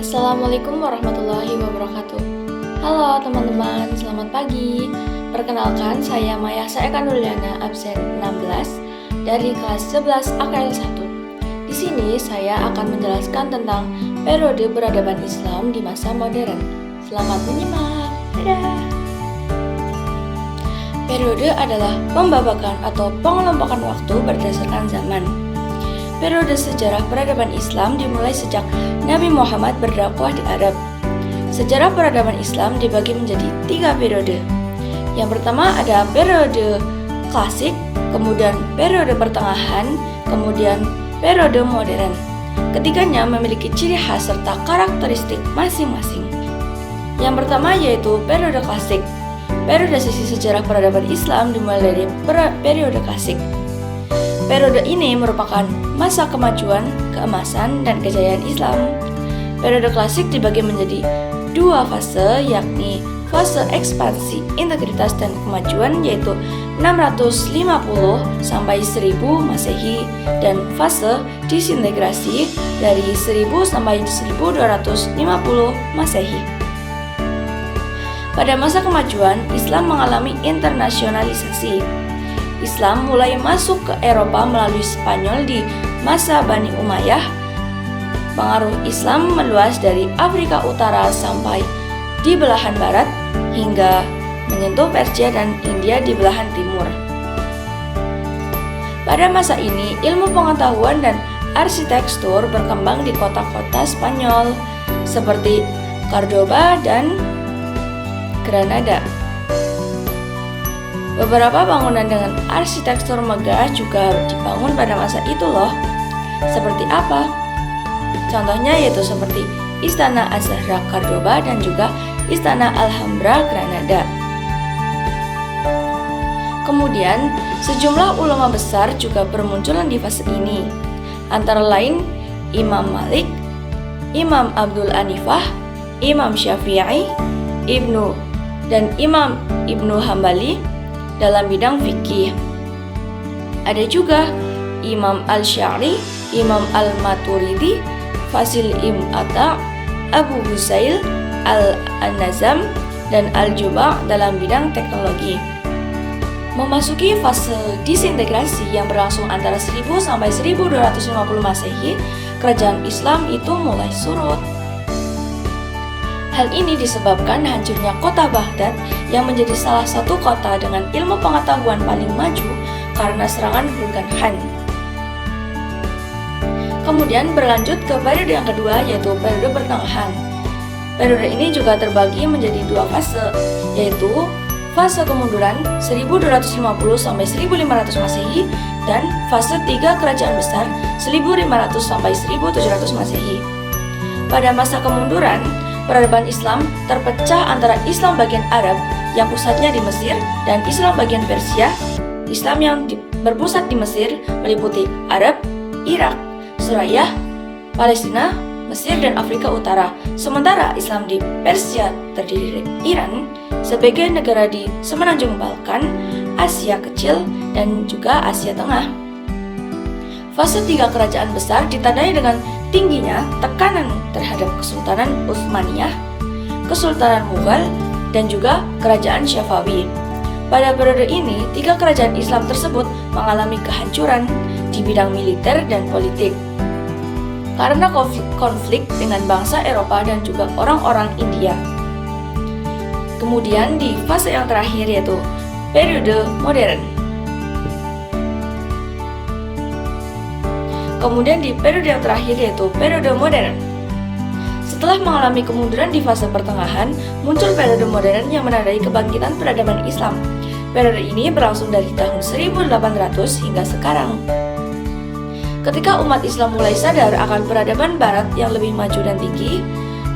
Assalamualaikum warahmatullahi wabarakatuh. Halo teman-teman, selamat pagi. Perkenalkan, saya Maya Saekanduliana, absen 16 dari kelas 11 AKL 1. Di sini saya akan menjelaskan tentang periode peradaban Islam di masa modern. Selamat menyimak. Dadah. Periode adalah pembabakan atau pengelompokan waktu berdasarkan zaman. Periode sejarah peradaban Islam dimulai sejak Nabi Muhammad berdakwah di Arab. Sejarah peradaban Islam dibagi menjadi 3 periode. Yang pertama ada periode klasik, kemudian periode pertengahan, kemudian periode modern. Ketiganya memiliki ciri khas serta karakteristik masing-masing. Yang pertama yaitu periode klasik. Periode sisi sejarah peradaban Islam dimulai dari periode klasik. Periode ini merupakan masa kemajuan, keemasan, dan kejayaan Islam. Periode klasik dibagi menjadi 2 fase, yakni fase ekspansi, integritas, dan kemajuan yaitu 650 sampai 1000 Masehi dan fase disintegrasi dari 1000 sampai 1250 Masehi. Pada masa kemajuan, Islam mengalami internasionalisasi. Islam mulai masuk ke Eropa melalui Spanyol di masa Bani Umayyah. Pengaruh Islam meluas dari Afrika Utara sampai di belahan barat hingga menyentuh Persia dan India di belahan timur. Pada masa ini, ilmu pengetahuan dan arsitektur berkembang di kota-kota Spanyol seperti Cordoba dan Granada. Beberapa bangunan dengan arsitektur megah juga dibangun pada masa itu loh. Seperti apa? Contohnya yaitu seperti Istana Az-Zahra Cordoba dan juga Istana Alhambra Granada. Kemudian, sejumlah ulama besar juga bermunculan di fase ini. Antara lain Imam Malik, Imam Abdul Hanifah, Imam Syafi'i, Imam Ibnu Hambali dalam bidang fikih. Ada juga Imam Al-Sya'ri, Imam Al-Maturidi, Fasil Ibn Atta, Abu Husail, Al-Nazam, dan Al-Juba' dalam bidang teknologi. Memasuki fase disintegrasi yang berlangsung antara 1000 sampai 1250 Masehi, kerajaan Islam itu mulai surut. Hal ini disebabkan hancurnya kota Baghdad yang menjadi salah satu kota dengan ilmu pengetahuan paling maju karena serangan Burhan Khan. Kemudian berlanjut ke periode yang kedua yaitu periode pertengahan. Periode ini juga terbagi menjadi 2 fase, yaitu fase kemunduran 1250 sampai 1500 Masehi dan fase 3 kerajaan besar 1500 sampai 1700 Masehi. Pada masa kemunduran, peradaban Islam terpecah antara Islam bagian Arab yang pusatnya di Mesir dan Islam bagian Persia. Islam yang berpusat di Mesir meliputi Arab, Irak, Suriah, Palestina, Mesir, dan Afrika Utara. Sementara Islam di Persia terdiri dari Iran sebagai negara di semenanjung Balkan, Asia Kecil, dan juga Asia Tengah. Fase 3 kerajaan besar ditandai dengan tingginya tekanan terhadap Kesultanan Utsmaniyah, Kesultanan Mughal, dan juga Kerajaan Syafawi. Pada periode ini, 3 kerajaan Islam tersebut mengalami kehancuran di bidang militer dan politik karena konflik dengan bangsa Eropa dan juga orang-orang India. Kemudian di fase yang terakhir yaitu periode modern. Kemudian di periode yang terakhir yaitu periode modern. Setelah mengalami kemunduran di fase pertengahan, muncul periode modern yang menandai kebangkitan peradaban Islam. Periode ini berlangsung dari tahun 1800 hingga sekarang. Ketika umat Islam mulai sadar akan peradaban barat yang lebih maju dan tinggi,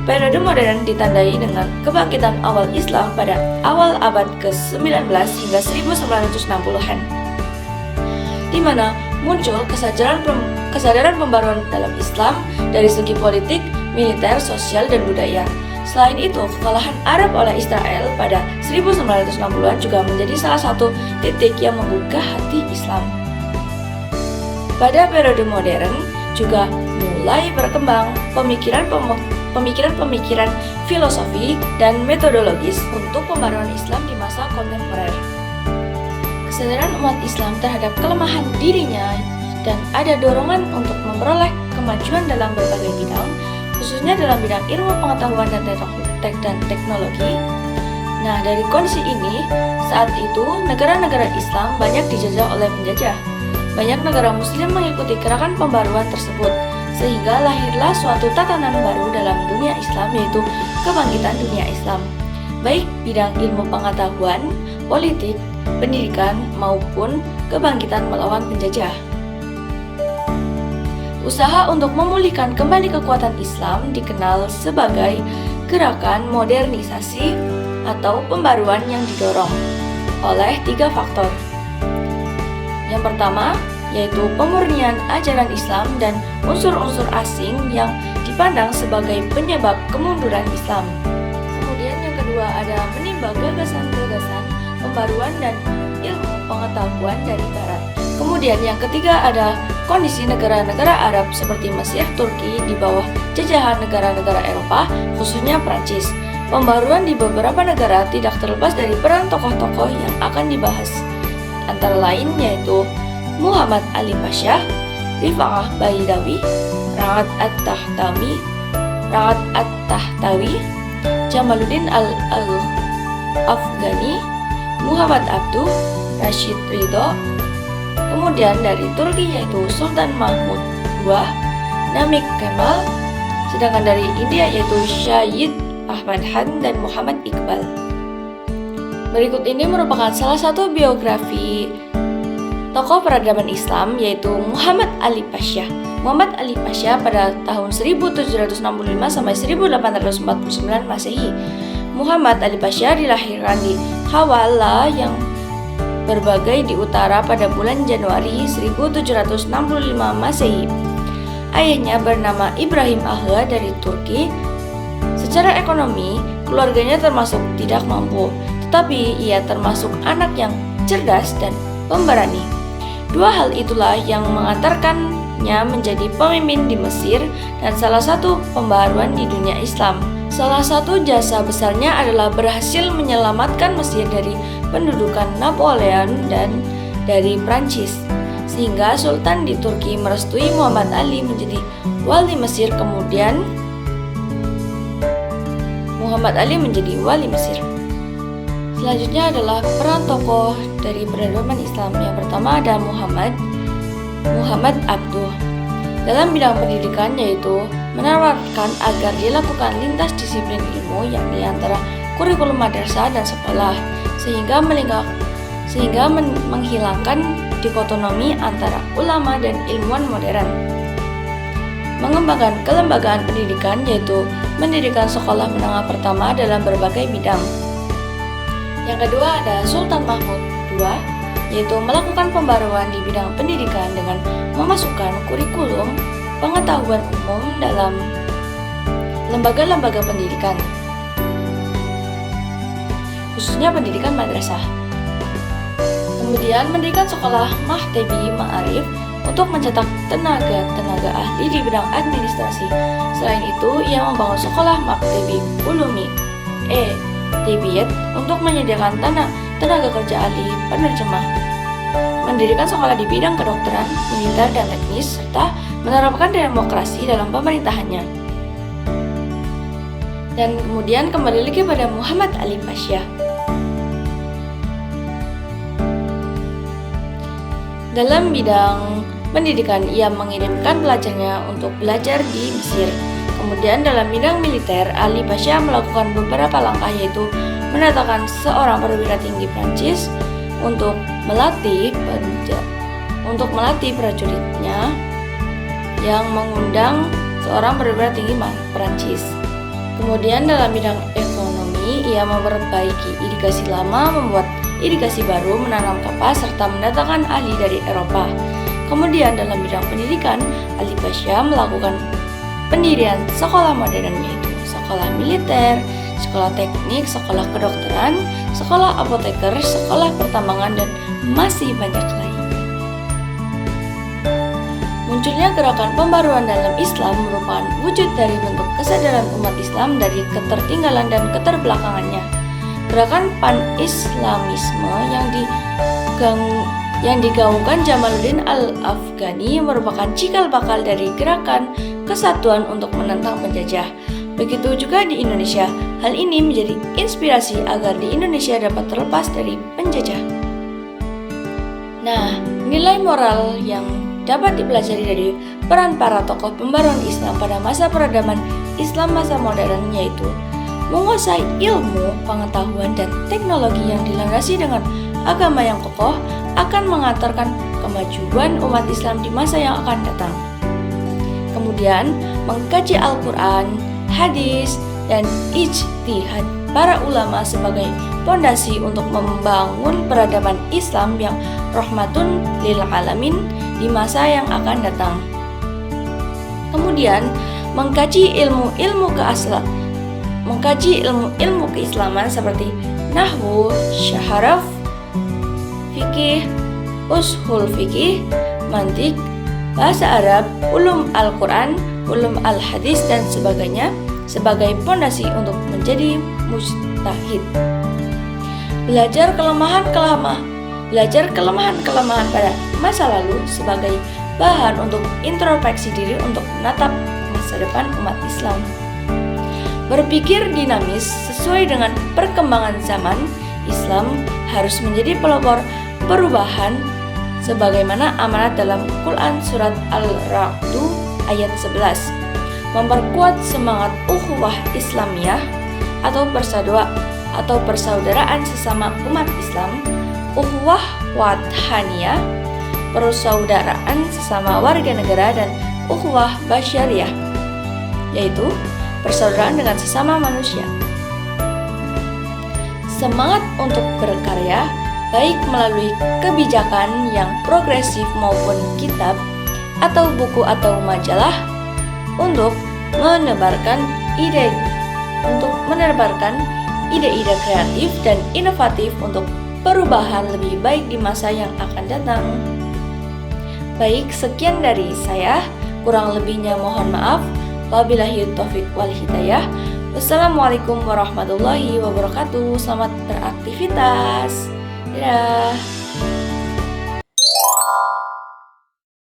periode modern ditandai dengan kebangkitan awal Islam pada awal abad ke-19 hingga 1960-an. Di mana muncul kesadaran pembaruan dalam Islam dari segi politik, militer, sosial, dan budaya. Selain itu, kekalahan Arab oleh Israel pada 1960-an juga menjadi salah satu titik yang menggugah hati Islam. Pada periode modern juga mulai berkembang pemikiran pemikiran-pemikiran filosofi dan metodologis untuk pembaruan Islam di masa kontemporer. Kesadaran umat Islam terhadap kelemahan dirinya dan ada dorongan untuk memperoleh kemajuan dalam berbagai bidang, khususnya dalam bidang ilmu pengetahuan dan teknologi. Nah, dari kondisi ini, saat itu negara-negara Islam banyak dijajah oleh penjajah. Banyak negara muslim mengikuti gerakan pembaruan tersebut, sehingga lahirlah suatu tatanan baru dalam dunia Islam, yaitu kebangkitan dunia Islam. Baik bidang ilmu pengetahuan, politik, pendidikan, maupun kebangkitan melawan penjajah. Usaha untuk memulihkan kembali kekuatan Islam dikenal sebagai gerakan modernisasi atau pembaruan yang didorong oleh 3 faktor. Yang pertama, yaitu pemurnian ajaran Islam dan unsur-unsur asing yang dipandang sebagai penyebab kemunduran Islam. Kemudian yang kedua ada menimba gagasan-gagasan pembaruan dan ilmu pengetahuan dari Barat. Kemudian yang ketiga ada kondisi negara-negara Arab seperti Mesir, Turki di bawah jajahan negara-negara Eropa, khususnya Prancis. Pembaruan di beberapa negara tidak terlepas dari peran tokoh-tokoh yang akan dibahas. Antara lain yaitu Muhammad Ali Pasha, Rifa'ah Baidawi, Ra'ad At-Tahtawi, Jamaluddin Al-Afghani, Muhammad Abduh, Rashid Ridho. Kemudian dari Turki yaitu Sultan Mahmud II, Namik Kemal. Sedangkan dari India yaitu Syed Ahmad Khan dan Muhammad Iqbal. Berikut ini merupakan salah satu biografi tokoh peradaban Islam yaitu Muhammad Ali Pasha. Muhammad Ali Pasha pada tahun 1765 sampai 1849 Masehi. Muhammad Ali Pasha dilahirkan di Hawala yang berbagai di utara pada bulan Januari 1765 Masehi. Ayahnya bernama Ibrahim Agha dari Turki. Secara ekonomi, keluarganya termasuk tidak mampu, tetapi ia termasuk anak yang cerdas dan pemberani. 2 hal itulah yang mengantarkannya menjadi pemimpin di Mesir dan salah satu pembaruan di dunia Islam. Salah satu jasa besarnya adalah berhasil menyelamatkan Mesir dari pendudukan Napoleon dan dari Prancis, sehingga Sultan di Turki merestui Muhammad Ali menjadi wali Mesir. Kemudian Muhammad Ali menjadi wali Mesir. Selanjutnya adalah peran tokoh dari peradaban Islam. Yang pertama ada Muhammad Abduh. Dalam bidang pendidikan yaitu menawarkan agar dilakukan lintas disiplin ilmu yakni antara kurikulum madrasah dan sekolah sehingga menghilangkan dikotomi antara ulama dan ilmuwan modern. Mengembangkan kelembagaan pendidikan yaitu mendirikan sekolah menengah pertama dalam berbagai bidang. Yang kedua ada Sultan Mahmud II yaitu melakukan pembaruan di bidang pendidikan dengan memasukkan kurikulum pengetahuan umum dalam lembaga-lembaga pendidikan, khususnya pendidikan madrasah. Kemudian mendirikan sekolah Maktebi Ma'arif untuk mencetak tenaga ahli di bidang administrasi. Selain itu, ia membangun sekolah Maktebi Ulumi Tibiyat untuk menyediakan tenaga kerja ahli penerjemah. Mendirikan sekolah di bidang kedokteran, militer, dan teknis, serta menerapkan demokrasi dalam pemerintahannya. Dan kemudian kembali lagi pada Muhammad Ali Pasha. Dalam bidang pendidikan, ia mengirimkan pelajarnya untuk belajar di Mesir. Kemudian dalam bidang militer, Ali Pasha melakukan beberapa langkah yaitu mendatangkan seorang perwira tinggi Prancis untuk melatih prajuritnya yang mengundang seorang perwira tinggi Prancis. Kemudian dalam bidang ekonomi, ia memperbaiki irigasi lama, membuat irigasi baru, menanam kapas, serta mendatangkan ahli dari Eropa. Kemudian dalam bidang pendidikan, Ali Pasha melakukan pendirian sekolah modern yaitu sekolah militer, sekolah teknik, sekolah kedokteran, sekolah apoteker, sekolah pertambangan, dan masih banyak lain. Munculnya gerakan pembaruan dalam Islam merupakan wujud dari bentuk kesadaran umat Islam dari ketertinggalan dan keterbelakangannya. Gerakan pan-Islamisme yang digaungkan Jamaluddin Al-Afghani merupakan cikal bakal dari gerakan kesatuan untuk menentang penjajah. Begitu juga di Indonesia, hal ini menjadi inspirasi agar di Indonesia dapat terlepas dari penjajah. Nah, nilai moral yang dapat dipelajari dari peran para tokoh pembaruan Islam pada masa peradaban Islam masa modern yaitu menguasai ilmu, pengetahuan, dan teknologi yang dilandasi dengan agama yang kokoh akan mengantarkan kemajuan umat Islam di masa yang akan datang. Kemudian, mengkaji Al-Quran, hadis, dan ijtihad para ulama sebagai fondasi untuk membangun peradaban Islam yang rahmatun lil alamin di masa yang akan datang. Kemudian, mengkaji ilmu-ilmu keislaman seperti nahwu, syaraf, fikih, ushul fikih, mantik, bahasa Arab, ulum Al-Quran, ulum Al-Hadis, dan sebagainya sebagai fondasi untuk menjadi mujtahid. Belajar kelemahan-kelemahan pada masa lalu sebagai bahan untuk introspeksi diri untuk menatap masa depan umat Islam. Berpikir dinamis sesuai dengan perkembangan zaman, Islam harus menjadi pelopor perubahan sebagaimana amanat dalam Quran surat Al-Ra'd ayat 11. Memperkuat semangat ukhuwah Islamiyah atau persaudaraan sesama umat Islam, ukhuwah wadhaniyah, persaudaraan sesama warga negara, dan ukhuwah basyariyah, yaitu persaudaraan dengan sesama manusia. Semangat untuk berkarya, baik melalui kebijakan yang progresif maupun kitab atau buku atau majalah, untuk menebarkan ide-ide kreatif dan inovatif untuk perubahan lebih baik di masa yang akan datang. Baik, sekian dari saya. Kurang lebihnya mohon maaf. Wabillahi taufik wal hidayah. Wassalamualaikum warahmatullahi wabarakatuh. Selamat beraktivitas. Dadah.